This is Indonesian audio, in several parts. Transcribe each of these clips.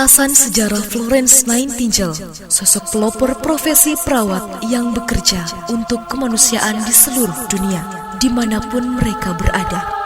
Ringkasan sejarah Florence Nightingale, sosok pelopor profesi perawat yang bekerja untuk kemanusiaan di seluruh dunia, dimanapun mereka berada.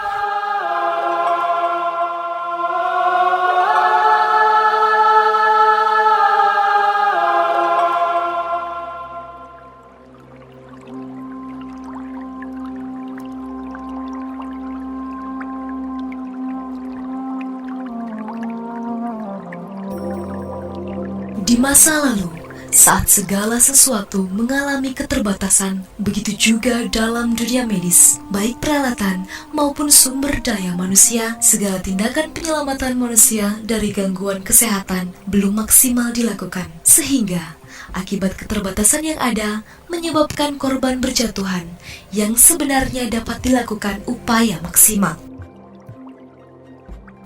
Di masa lalu, saat segala sesuatu mengalami keterbatasan, begitu juga dalam dunia medis, baik peralatan maupun sumber daya manusia, segala tindakan penyelamatan manusia dari gangguan kesehatan belum maksimal dilakukan. Sehingga, akibat keterbatasan yang ada, menyebabkan korban berjatuhan yang sebenarnya dapat dilakukan upaya maksimal.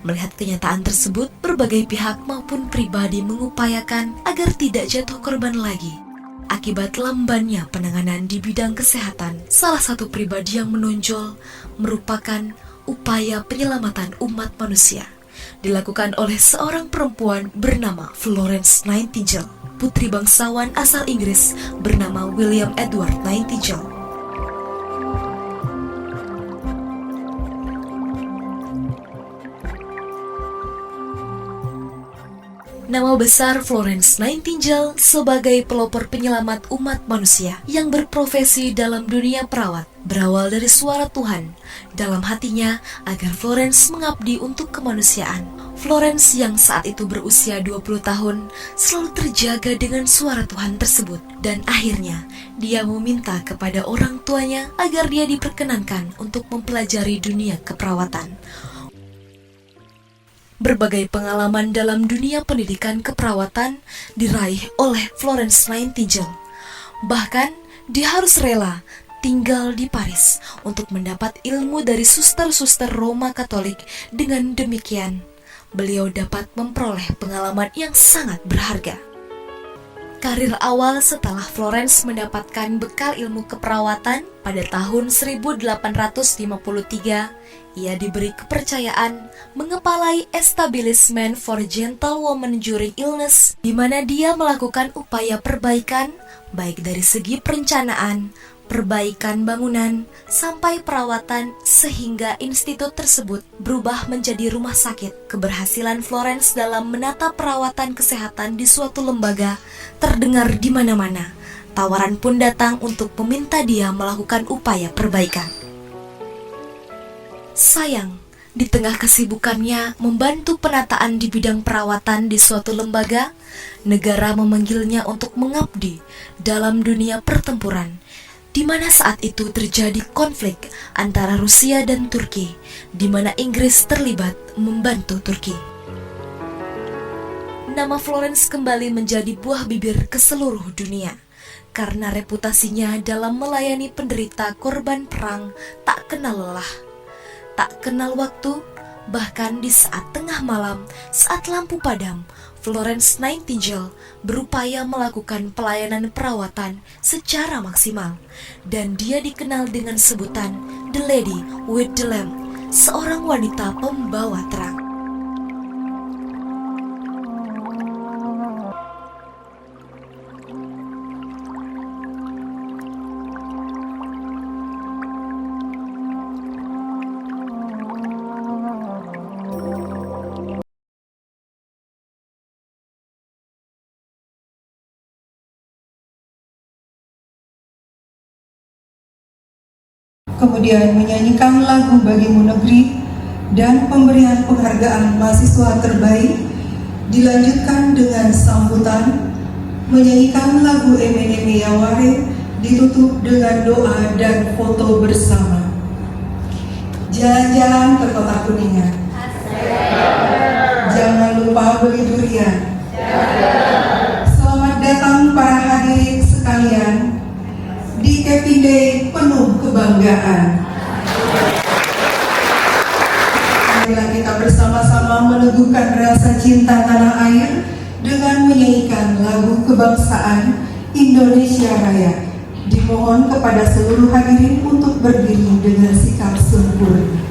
Melihat kenyataan tersebut, berbagai pihak maupun pribadi mengupayakan agar tidak jatuh korban lagi. Akibat lambannya penanganan di bidang kesehatan, salah satu pribadi yang menonjol merupakan upaya penyelamatan umat manusia. Dilakukan oleh seorang perempuan bernama Florence Nightingale, putri bangsawan asal Inggris bernama William Edward Nightingale. Nama besar Florence Nightingale sebagai pelopor penyelamat umat manusia yang berprofesi dalam dunia perawat berawal dari suara Tuhan dalam hatinya agar Florence mengabdi untuk kemanusiaan. Florence yang saat itu berusia 20 tahun selalu terjaga dengan suara Tuhan tersebut, dan akhirnya dia meminta kepada orang tuanya agar dia diperkenankan untuk mempelajari dunia keperawatan. Berbagai pengalaman dalam dunia pendidikan keperawatan diraih oleh Florence Nightingale. Bahkan, dia harus rela tinggal di Paris untuk mendapat ilmu dari suster-suster Roma Katolik. Dengan demikian, beliau dapat memperoleh pengalaman yang sangat berharga. Karir awal setelah Florence mendapatkan bekal ilmu keperawatan pada tahun 1853, ia diberi kepercayaan mengepalai Establishment for Gentlewomen During Illness, di mana dia melakukan upaya perbaikan baik dari segi perencanaan, perbaikan bangunan, sampai perawatan, sehingga institut tersebut berubah menjadi rumah sakit. Keberhasilan Florence dalam menata perawatan kesehatan di suatu lembaga terdengar di mana-mana. Tawaran pun datang untuk meminta dia melakukan upaya perbaikan. Sayang, di tengah kesibukannya membantu penataan di bidang perawatan di suatu lembaga, negara memanggilnya untuk mengabdi dalam dunia pertempuran, di mana saat itu terjadi konflik antara Rusia dan Turki, di mana Inggris terlibat membantu Turki. Nama Florence kembali menjadi buah bibir ke seluruh dunia, karena reputasinya dalam melayani penderita korban perang tak kenal lelah, tak kenal waktu. Bahkan di saat tengah malam, saat lampu padam, Florence Nightingale berupaya melakukan pelayanan perawatan secara maksimal, dan dia dikenal dengan sebutan The Lady with the Lamp, seorang wanita pembawa terang. Kemudian menyanyikan lagu Bagimu Negeri dan pemberian penghargaan mahasiswa terbaik, dilanjutkan dengan sambutan, menyanyikan lagu Emene Yaware, ditutup dengan doa dan foto bersama. Jalan-jalan ke Kota Kuningan, jangan lupa beli durian. Selamat datang para hadirin sekalian di Keping Day penuh kebanggaan. Marilah kita bersama-sama meneguhkan rasa cinta tanah air dengan menyanyikan lagu kebangsaan Indonesia Raya. Dimohon kepada seluruh hadirin untuk berdiri dengan sikap sempurna.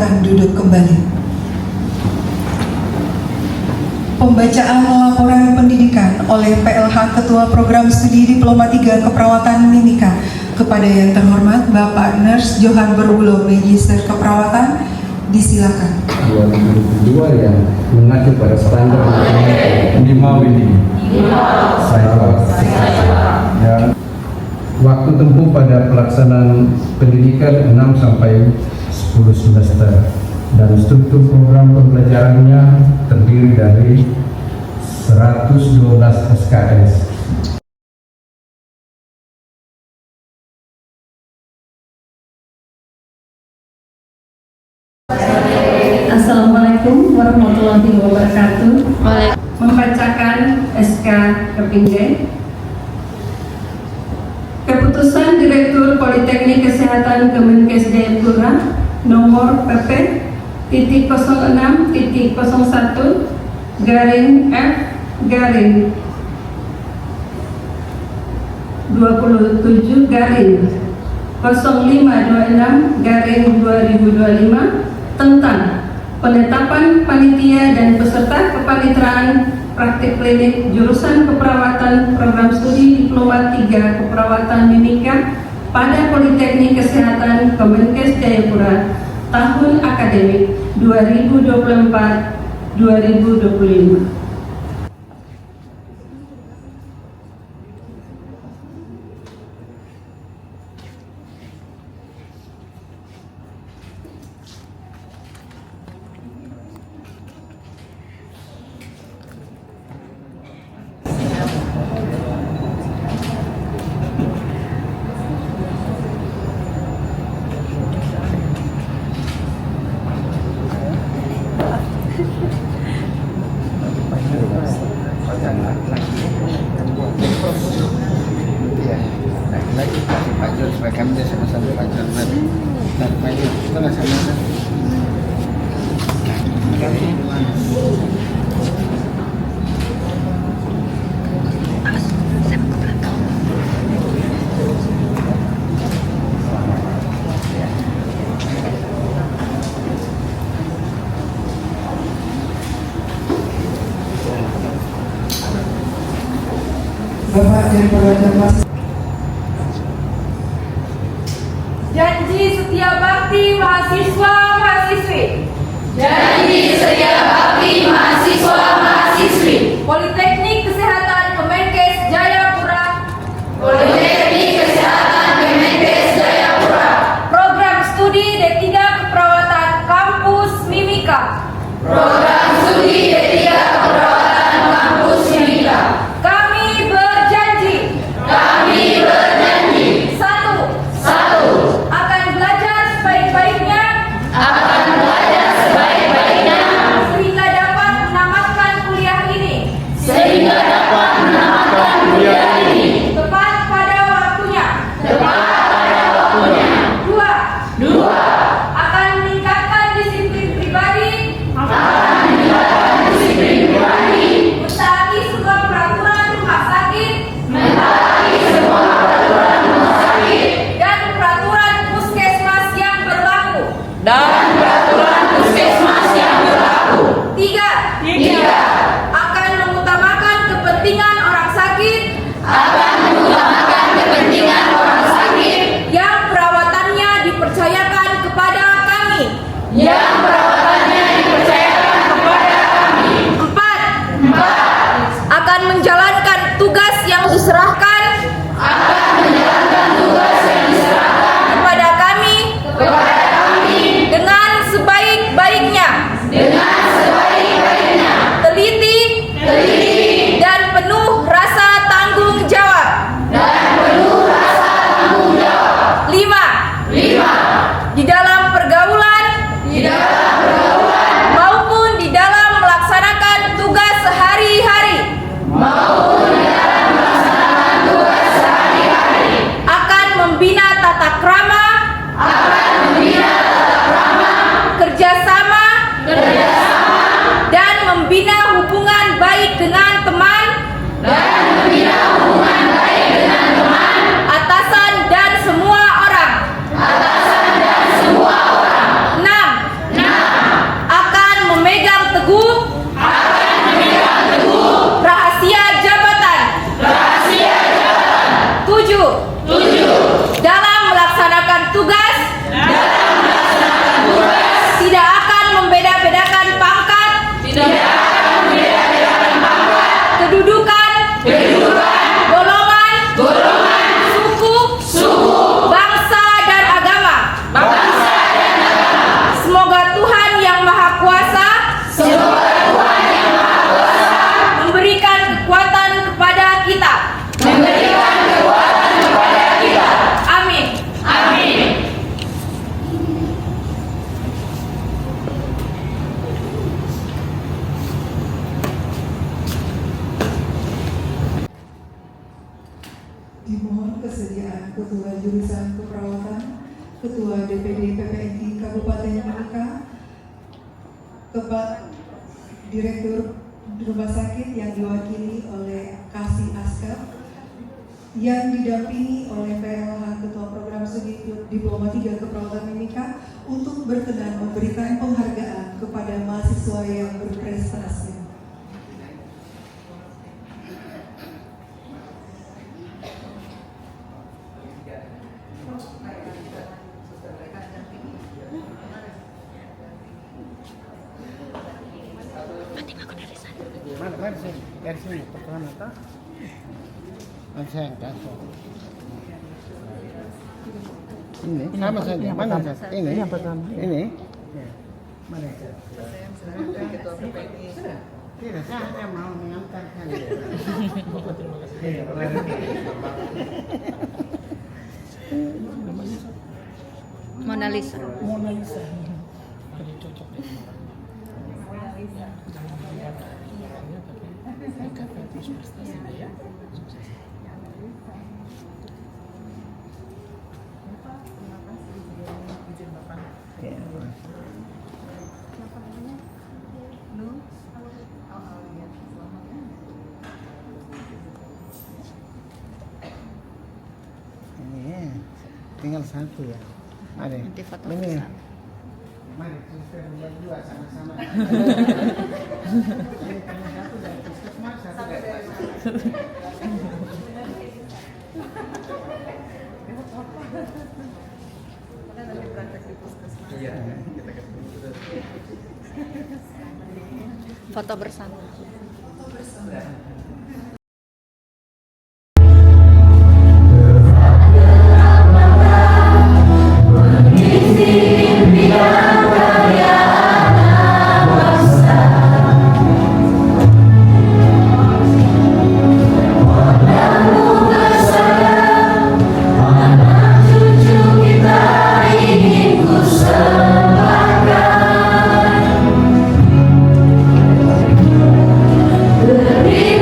Silakan duduk kembali. Pembacaan laporan pendidikan oleh PLH Ketua Program Studi Diploma 3 Keperawatan Mimika kepada yang terhormat Bapak Nurse Johan Berbulo, Magister Keperawatan, disilakan. 2022 yang mengacu pada standar minimal ini. Saya dan waktu tempuh pada pelaksanaan pendidikan 6 sampai 10 semester dan struktur program pembelajarannya terdiri dari 112 SKS. Assalamualaikum warahmatullahi wabarakatuh. Membacakan SK Kepingge. Keputusan Direktur Politeknik Kesehatan Kemenkes Jayapura nomor PP titik 06 titik 01 garing F garing 27 garing 0526 garing 2025 tentang penetapan panitia dan peserta kepaniteraan praktik klinik jurusan keperawatan program studi Diploma 3 Keperawatan Mimika pada Politeknik Kesehatan Kemenkes Jayapura tahun akademik 2024-2025. Lagi kasih pajul supaya kami bisa sama-sama pajul dan pajul itu nggak sama. Bapak dan Pelajar Mahasiswa. Janji setia bakti mahasiswa-mahasiswi. Janji setia bakti mahasiswa-mahasiswi Politeknik Kesehatan Kemenkes Jayapura. Politeknik Kesehatan Kemenkes Jayapura Program Studi D3 Keperawatan Kampus Mimika. Program Studi D3 Keperawatan Kampus Mimika. Kami berjanji. Satu, akan belajar sebaik-baiknya Akan belajar sebaik-baiknya sehingga dapat tugas tidak akan membeda-bedakan pangkat, kedudukan, golongan, suku, bangsa dan agama. Semoga Tuhan Yang Maha Kuasa memberikan kekuatan kepada kita. Amin. Dimohon kesediaan Ketua Jurusan Keperawatan, Ketua DPD PPNI Kabupaten Mimika, Kepala Direktur Rumah Sakit yang diwakili oleh Kasih Askar, yang didampingi oleh PLH Ketua Program Studi Diploma 3 Keperawatan Mimika untuk berkenan memberikan penghargaan kepada mahasiswa yang berprestasi. Mari sini, dari sini pertama tak? Saya kasih. Ini sama saja. Mana ini? Yang pertama. Ini. Mana? Tidak, saya mau mengantarkan. Mona Lisa. Ini tinggal satu ya. Ada. Nanti foto Ini. bersama. Mari kita berdua sama-sama. Ini karena satu dari puskesmas, satu dari Foto bersama. Beri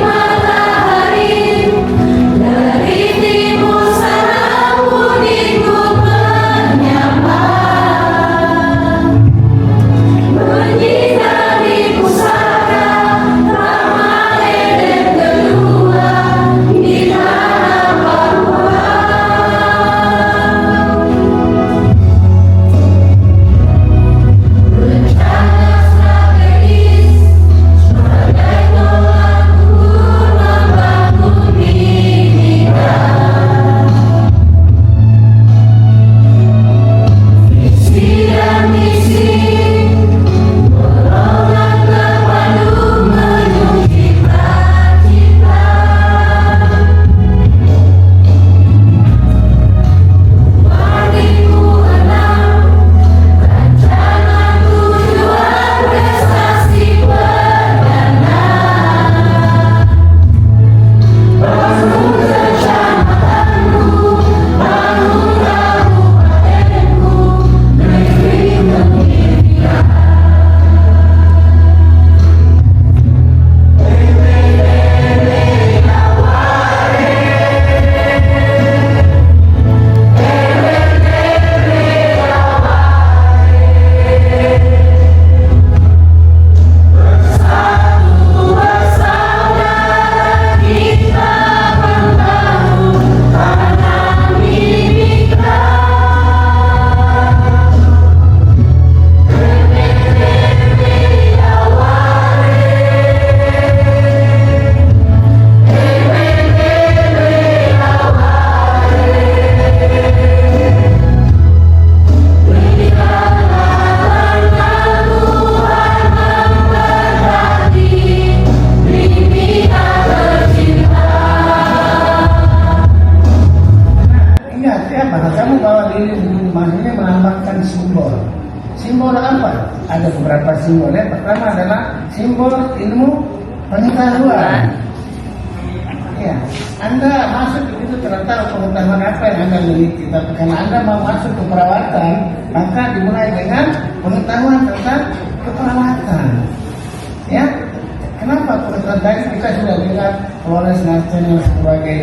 Ya, maka kamu bawa lilin begini, maksudnya melambangkan simbol. Simbol apa? Ada beberapa simbol. Yang pertama adalah simbol ilmu pengetahuan. Ya, Anda masuk ke situ ternyata pengetahuan apa yang Anda miliki. Tapi karena Anda mau masuk ke perawatan, maka dimulai dengan pengetahuan tentang keperawatan. Ya, kenapa pengetahuan tadi kita sudah lihat Flores Nightingale sebagai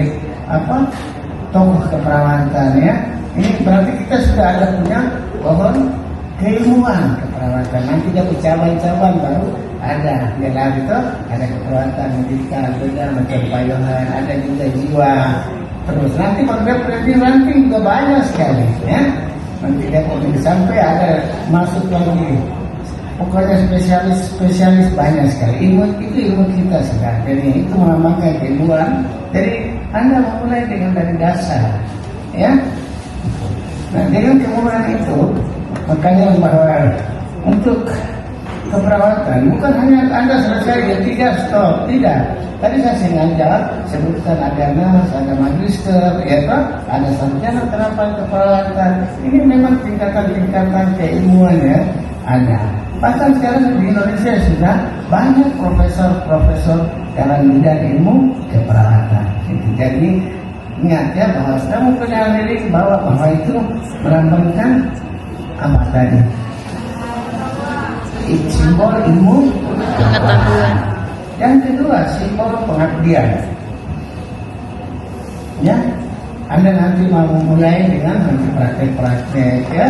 tokoh keperawatan ya. Ini berarti kita sudah ada punya pohon keilmuan keperawatan. Nanti ada cabang-cabang baru ada gelar itu, ada keperawatan medikal, ada macam payungan, ada juga jiwa. Terus nanti nanti juga banyak sekali ya. Nanti dia sampai ada masuk lagi. Pokoknya spesialis banyak sekali. Ilmu itu ilmu kita sudah. Jadi itu melambangkan keilmuan. Jadi Anda memulai dengan dari dasar, ya. Nah dengan kemudian itu, makanya bahwa untuk keperawatan bukan hanya Anda selesai di 3 stop, tidak. Tadi saya sengaja sebutkan ada nurse, ada magister, ya toh, ada sarjana terapan keperawatan. Ini memang tingkatan-tingkatan keilmuannya ada. Bahkan sekarang di Indonesia sudah banyak profesor-profesor dalam bidang ilmu keperawatan. Jadi ingat ya bahwa kamu punya lirik bahwa itu melambangkan apa tadi? Simbol ilmu Pengetahuan. Yang kedua simbol pengabdian. Ya, Anda nanti mau mulai dengan nanti praktek-praktek ya.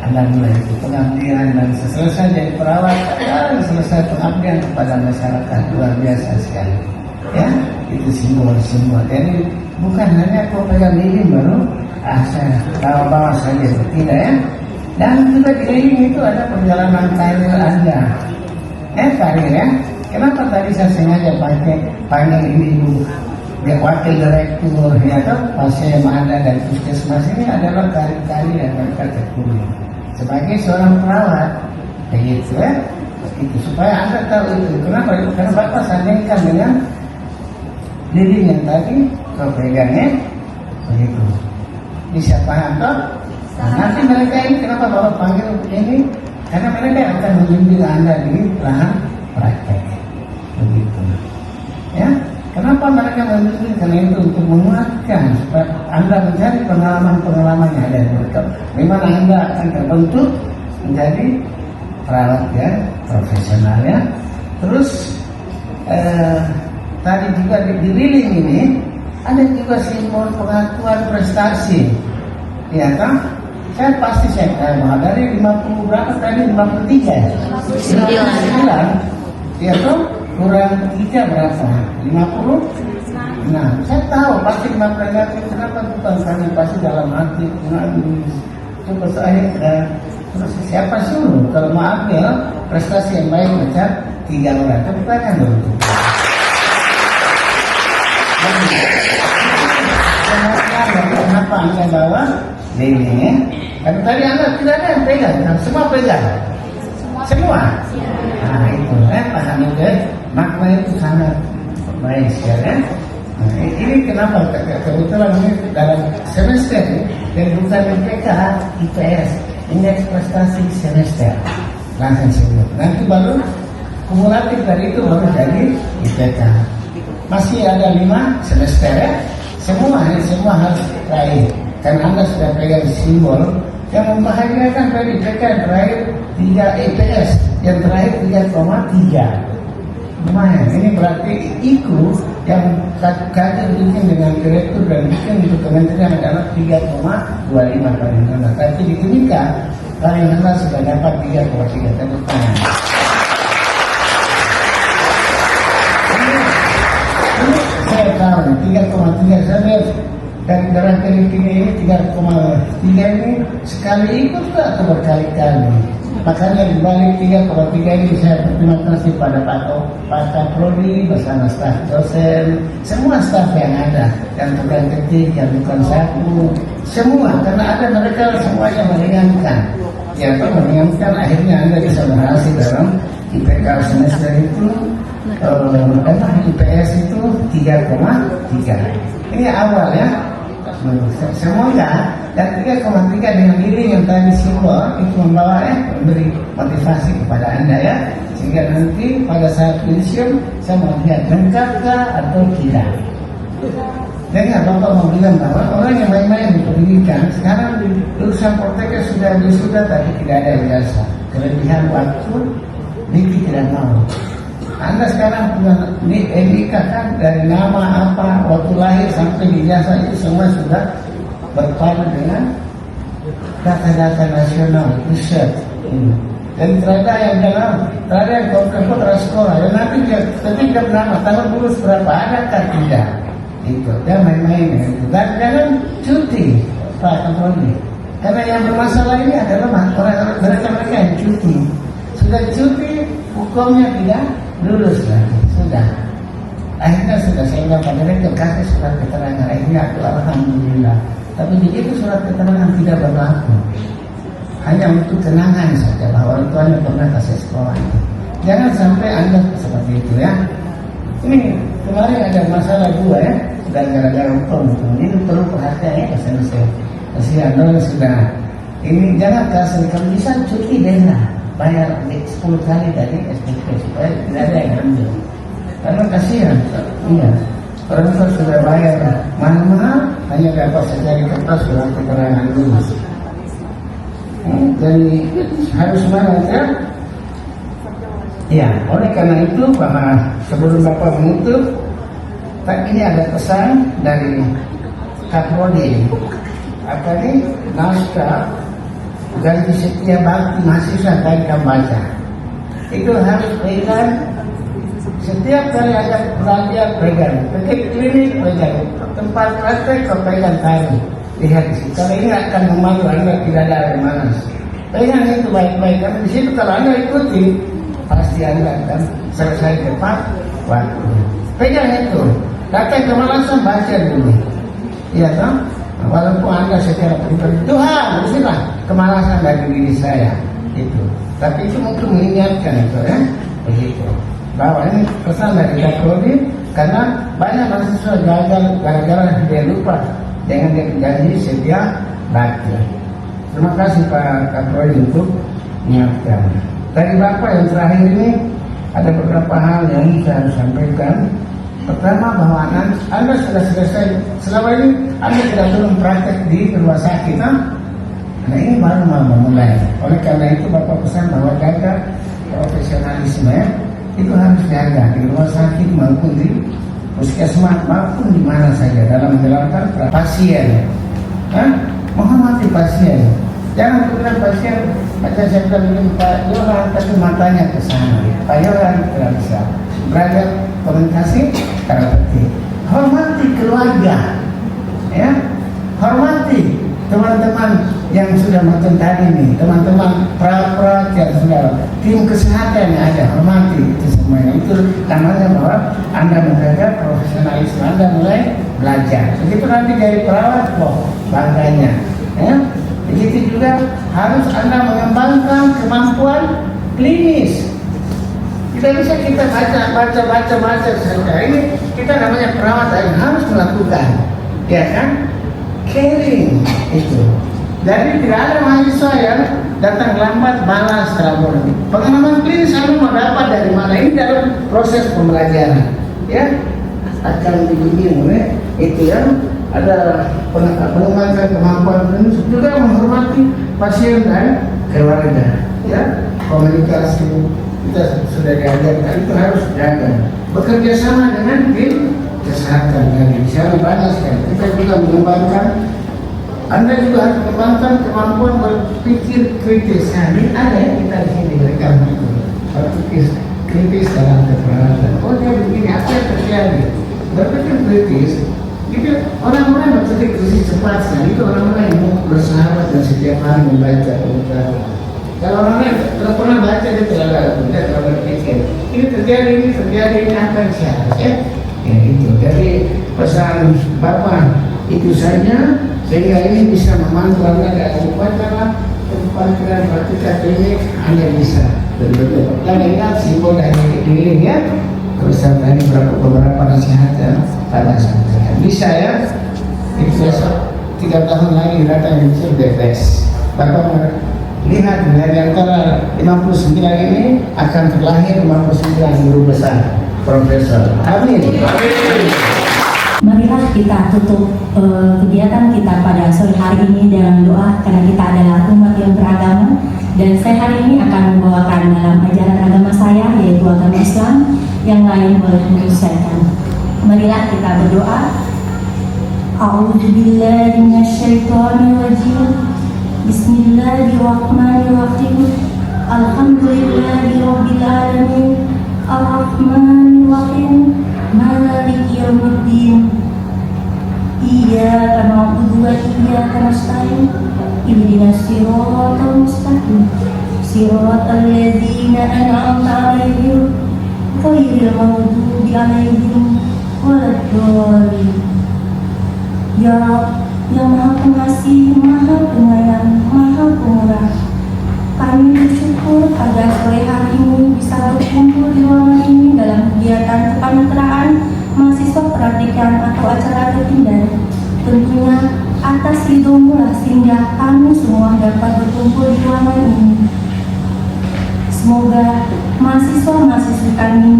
Anda mulai itu pengabdian dan selesai jadi perawat dan selesai pengabdian kepada masyarakat luar biasa sekali. Ya, itu simbol-simbol. Jadi bukan hanya kau pegang lilin baru saya bawa saja, tidak ya. Dan juga di lilin itu ada perjalanan karir Anda. Karir ya. Kenapa tadi saya sengaja panggil ini dulu? Dia wakil direktur ya atau pasien ada dan puskesmas ini adalah karir yang mereka tekuni sebagai seorang perawat begitu ya. Itu supaya Anda tahu itu. Kenapa? Karena Bapak sandingkan dengan lilin yang tadi kau pegangnya begitu. Bisa paham toh? Nah, nanti mereka ini kenapa Bapak panggil ini? Karena mereka akan membimbing Anda di lahan praktek begitu. Ya, kenapa mereka membimbing? Karena itu untuk menguatkan supaya Anda mencari pengalaman-pengalaman yang ada di mereka. Memang Anda akan terbentuk menjadi perawat yang profesional ya. Terus tadi juga di lilin ini ada juga simbol pengakuan prestasi, ya kan? Saya pasti tahu bahwa dari 50 berapa tadi 53 ya? 59 ya toh kurang 3 berapa? 50? Nah saya tahu pasti 50 kenapa bukan kami pasti dalam hati coba saya terus siapa suruh kalau maaf ya prestasi yang baik macam 3 orang tapi bukan dulu. Kenapa Anda bawa ini? Karena tadi Anda tidak ada yang pegang, semua pegang. Semua. Nah itu, paham itu. Makna itu sangat baik sekali. Nah, ini kenapa? Kebetulan ini dalam semester dan bukan IPK, IPS, indeks prestasi semester. Langsung sebut. Nanti baru kumulatif dari itu baru jadi IPK. Masih ada 5 semester ya. Semua harus raih. Karena Anda sudah pegang simbol yang membahagiakan dari IPK yang terakhir 3 IPS, yang terakhir 3,3. Lumayan. Ini berarti IKU yang satu kali bikin dengan direktur dan bikin untuk kementerian adalah 3,25 paling rendah. Tapi di Timika paling rendah sudah dapat 3,3. Tepuk tangan. Saya tahu 3,3 saya dan darah kelingking ini 3,3 ini sekali ikut atau berkali-kali. Makanya di balik 3,3 ini saya berterima kasih pada Pak Kaprodi bersama staf dosen, semua staf yang ada, yang tukang ketik, yang bukan sapu, semua karena ada mereka semuanya meringankan. Ya, meringankan akhirnya Anda bisa berhasil dalam IPK semester itu. IPS itu 3,3. Ini awal ya. Semoga Dan 3,3 dengan diri yang tadi simbol itu membawa memberi motivasi kepada Anda ya, sehingga nanti pada saat pensiun saya mau lihat lengkapkah atau tidak. Dengar Bapak mau bilang bahwa orang yang main-main di pendidikan sekarang di lulusan Poltekkes sudah tapi tidak ada ijazah, kelebihan waktu, Niki tidak mau. Anda sekarang punya NIK kan, dari nama apa, waktu lahir sampai ijazah itu semua sudah berpadu dengan data-data nasional, riset. Dan terada yang dalam, terada yang kontra sekolah, dan nanti ketika nama tahun lulus berapa, adakah tidak? Itu, dia main-main itu. Dan jangan cuti, Pak Kapolri. Karena yang bermasalah ini adalah mereka yang cuti. Sudah cuti, hukumnya tidak lulus lagi, sudah. Akhirnya sudah saya bilang pada mereka kasih surat keterangan. Akhirnya aku alhamdulillah. Tapi begitu surat keterangan tidak berlaku. Hanya untuk kenangan saja bahwa orang tuanya pernah kasih sekolah. Jangan sampai Anda seperti itu ya. Ini kemarin ada masalah dua ya, dan gara-gara hukum ini perlu perhatian ya, kasihan orang sudah. Ini jangan kasih, kalau bisa cuti denda, bayar 10 kali dari SPP supaya tidak ada yang ambil. Karena kasihan, iya. Orang tua sudah bayar mahal-mahal, hanya dapat secari kertas surat keterangan dulu. Jadi harus mana ya? Ya, oleh karena itu bahwa sebelum Bapak menutup, ini ada pesan dari Kapolri. Apa ini? Naskah ganti setia bakti mahasiswa tadi kamu baca. Itu harus pegang. Setiap kali ada belajar pegang, pergi klinik pegang, tempat praktek kau pegang tadi. Lihat di situ. Kalau ini akan memalu Anda tidak ada air manas. Pegang itu baik-baik. Karena di situ kalau Anda ikuti, pasti Anda akan selesai tepat waktu. Pegang itu. Datang kemalasan baca dulu. Iya kan? Walaupun Anda secara pribadi, Tuhan, bismillah, kemalasan dari diri saya. Itu. Tapi itu mungkin mengingatkan itu ya. Begitu. Bahwa ini pesan dari Kapolri, karena banyak mahasiswa gagal gara-gara dia lupa dengan dia janji setia bakti. Terima kasih Pak Kapolri untuk mengingatkan. Dari Bapak yang terakhir ini ada beberapa hal yang saya harus sampaikan. Pertama bahwa Anda sudah selesai selama ini Anda tidak belum praktek di rumah sakit, Nah ini baru mau memulai. Oleh karena itu Bapak pesan bahwa jaga profesionalisme itu harus jaga di rumah sakit maupun di puskesmas maupun di mana saja dalam menjalankan pasien. Menghormati pasien. Jangan bilang pasien macam saya bilang Pak Yohan tapi matanya ke sana. Pak Yohan tidak bisa belajar komunikasi cara penting. Hormati keluarga, ya. Hormati teman-teman yang sudah macam tadi nih, teman-teman perawat yang sudah tim kesehatan yang ada, hormati itu semuanya. Itu namanya bahwa Anda menjaga profesionalisme Anda mulai belajar. Begitu nanti jadi perawat, bangganya, ya. Begitu juga harus Anda mengembangkan kemampuan klinis. Tidak bisa kita baca saja. Ini kita namanya perawat yang harus melakukan, ya kan? Caring itu. Jadi tidak ada mahasiswa yang datang lambat balas rapor. Pengalaman klinis Anda mau dapat dari mana? Ini dalam proses pembelajaran, ya. Akan dibimbing oleh itu ya. Ada pengembangan kemampuan klinis juga menghormati pasien dan keluarga, ya. Komunikasi kita sudah diajarkan itu harus jaga. Bekerja sama dengan tim kesehatan tadi. Di sana banyak sekali. Kita juga mengembangkan. Anda juga harus mengembangkan kemampuan berpikir kritis. Nah, ini ada yang kita di sini berikan itu. Berpikir kritis dalam keperawatan. Oh dia begini, apa yang terjadi? Berpikir kritis. Itu orang-orang berpikir kritis cepat. Nah, itu orang-orang yang mau bersahabat dan setiap hari membaca pengetahuan. Kalau orang-orang tidak pernah baca dia tidak berpikir. Ini terjadi, ini apa yang seharusnya? Ya itu. Jadi pesan Bapak itu saja. Sehingga ini bisa membantu Anda dalam upacara tempatan praktika klinik Anda bisa betul-betul. Dan ingat simbol dari diri ya. Terus tadi beberapa nasihat pada saat bisa ya. Itu besok 3 tahun lagi data yang bisa BPS. Bapak lihat dari antara 59 ini akan terlahir 59 guru besar, profesor. Amin. Marilah kita tutup kegiatan kita pada sore hari ini dengan doa, karena kita adalah umat yang beragama, dan saya hari ini akan membawakan dalam ajaran agama saya, yaitu agama Islam. Yang lain boleh menyelesaikan. Marilah kita berdoa. A'udzubillahi minasyaitonirrajim. Bismillahirrahmanirrahim. Alhamdulillahirabbil alamin. Arrahmanirrahim. Maliki yaumiddin. Iyyaka na'budu wa iyyaka nasta'in. Ihdinas siratal mustaqim. Siratal ladzina an'amta 'alaihim ghairil maghdubi 'alaihim waladdallin. Ya Rabb, yang Maha Pengasih, Maha Penyayang, Maha Pemurah, kami bersyukur pada sore hari ini bisa berkumpul di ruangan ini dalam kegiatan kepaniteraan mahasiswa praktikan atau acara kepindahan. Tentunya atas ridho-Mu lah sehingga kami semua dapat berkumpul di ruangan ini. Semoga mahasiswa-mahasiswi kami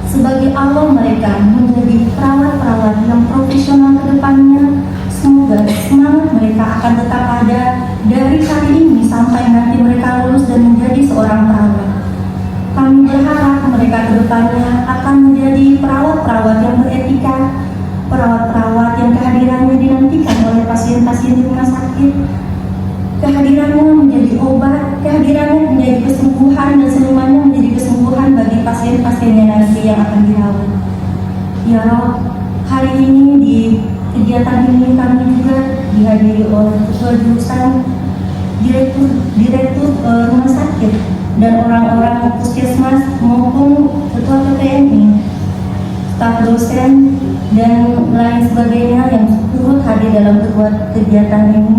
sebagai awal mereka menjadi perawat-perawat yang profesional ke depannya. Semoga semangat mereka akan tetap ada dari hari ini sampai nanti mereka lulus dan menjadi seorang perawat. Kami berharap mereka ke depannya akan menjadi perawat-perawat yang beretika, perawat-perawat yang kehadirannya dinantikan oleh pasien-pasien di rumah sakit, kehadirannya menjadi obat, kehadirannya menjadi kesembuhan, dan semuanya menjadi kesembuhan bagi pasien-pasiennya nanti yang akan dirawat. Ya Rob, hari ini di kegiatan ini kami juga dihadiri oleh ketua jurusan, direktur rumah sakit, dan orang-orang puskesmas maupun ketua PTMI, staf dosen, dan lain sebagainya yang turut hadir dalam kegiatan ini.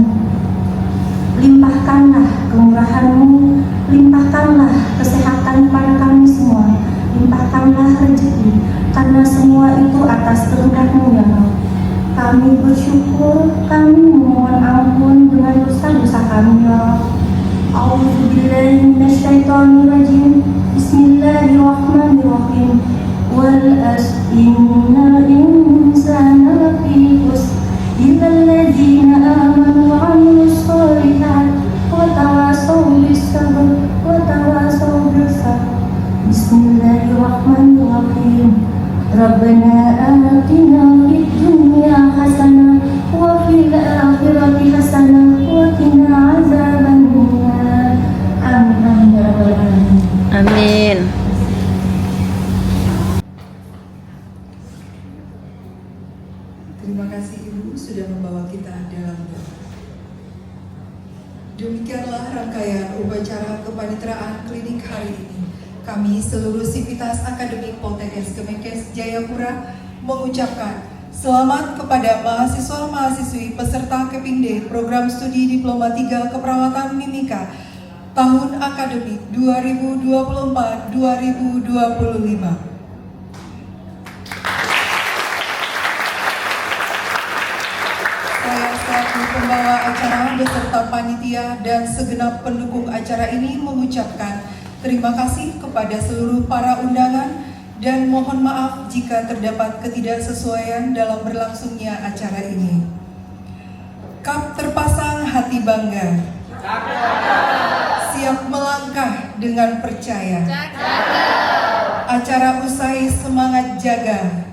Limpahkanlah kemurahan-Mu, limpahkanlah kesehatan pada kami semua, limpahkanlah rezeki, karena semua itu atas kehendak-Mu ya Allah. Kami bersyukur, kami memohon ampun dengan dosa-dosa kami ya Allah. A'udzubillahi minasyaitonirrajim. Bismillahirrahmanirrahim. Wal innal insana lafi khusr illal ladzina amanu wa 'amilus sholihat wa tawasaw bis sabr wa tawasaw bis sabr. Bismillahirrahmanirrahim. Rabbana atina fid dunya hasanah wa fil akhirati hasanah wa qina azabannar. Amin ya rabbal alamin. Amin. Terima kasih Ibu sudah membawa kita dalam doa. Demikianlah rangkaian upacara kepaniteraan klinik hari ini. Kami seluruh Sivitas Akademik Poltekkes Kemenkes Jayapura mengucapkan selamat kepada mahasiswa-mahasiswi peserta Kepinde Program Studi Diploma 3 Keperawatan Mimika tahun akademik 2024-2025. Saya selaku pembawa acara beserta panitia dan segenap pendukung acara ini mengucapkan terima kasih kepada seluruh para undangan dan mohon maaf jika terdapat ketidaksesuaian dalam berlangsungnya acara ini. Kap terpasang hati bangga, siap melangkah dengan percaya. Acara usai semangat jaga,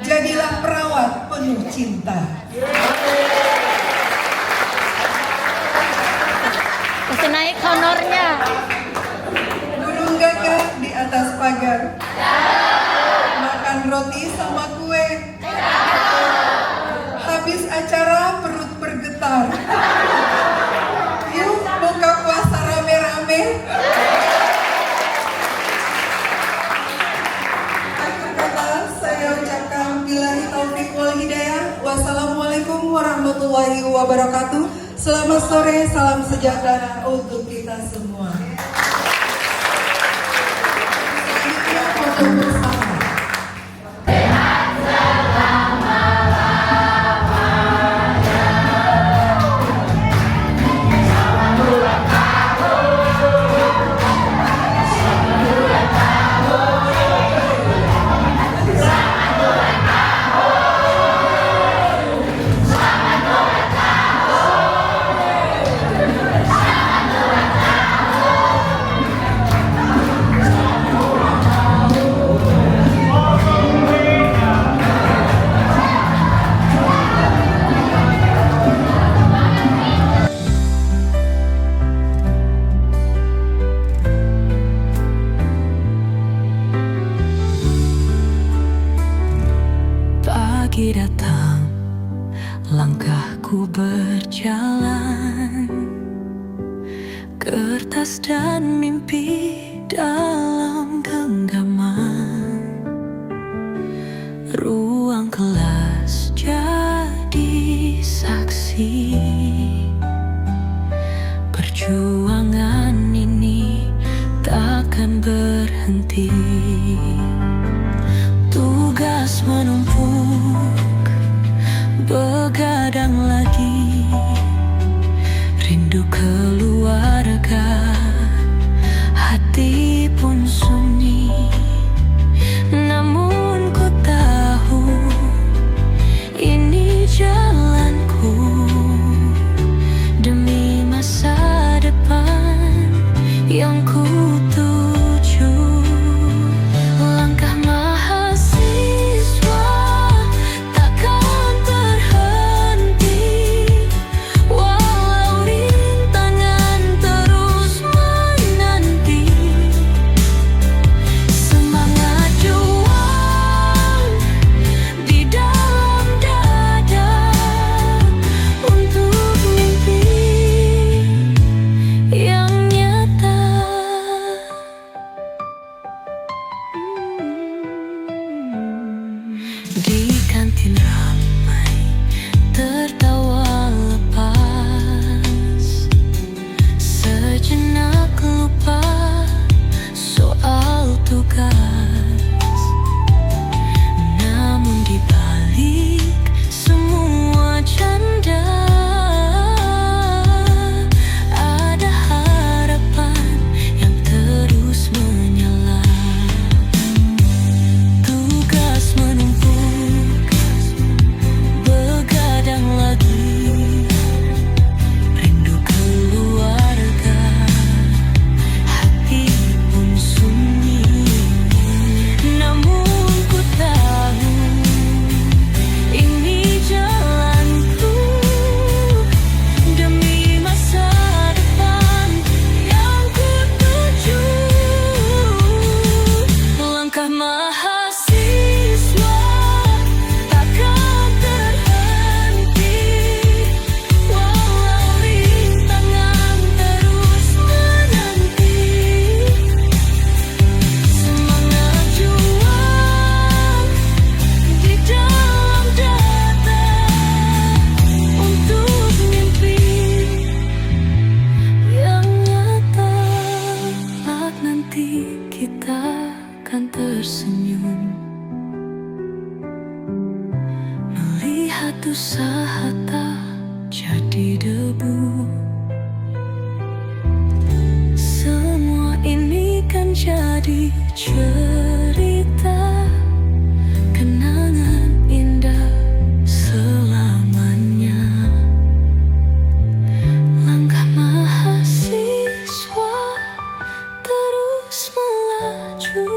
jadilah perawat penuh cinta. Mesti naik honornya. Burung gagak di atas pagar, makan roti sama kue. Habis acara perut bergetar, yuk buka puasa rame-rame. Akhir kata saya ucapkan billahi taufik wal hidayah. Wassalamualaikum warahmatullahi wabarakatuh. Selamat sore, salam sejahtera untuk kita semua. Selanjutnya foto bersama. Kertas dan mimpi dalam genggaman, ruang kelas jadi saksi. Perjuangan ini takkan berhenti. Tugas menumpuk, begadang lagi. Rindu keluarga, hati pun sunyi. Namun ku tahu ini jalanku demi masa depan yang ku tuju. Langkah mahasiswa takkan berhenti, walau rintangan terus menanti. Semangat juang di dalam dada untuk mimpi yang nyata. Di kantin ramai tertawa lepas, sejenak lupa soal tugas. Namun di balik semua canda, ada harapan yang terus menyala. Tugas menumpuk, begadang lagi. Rindu keluarga, hati pun sunyi. Namun ku tahu ini jalanku demi masa depan yang ku tuju. Langkah mahasiswa takkan terhenti, walau rintangan terus menanti. Semangat juang di dalam dada untuk mimpi yang nyata. Saat nanti kita akan tersenyum melihat usaha tak jadi debu. Semua ini kan jadi cerita, kenangan indah selamanya. Langkah mahasiswa terus melaju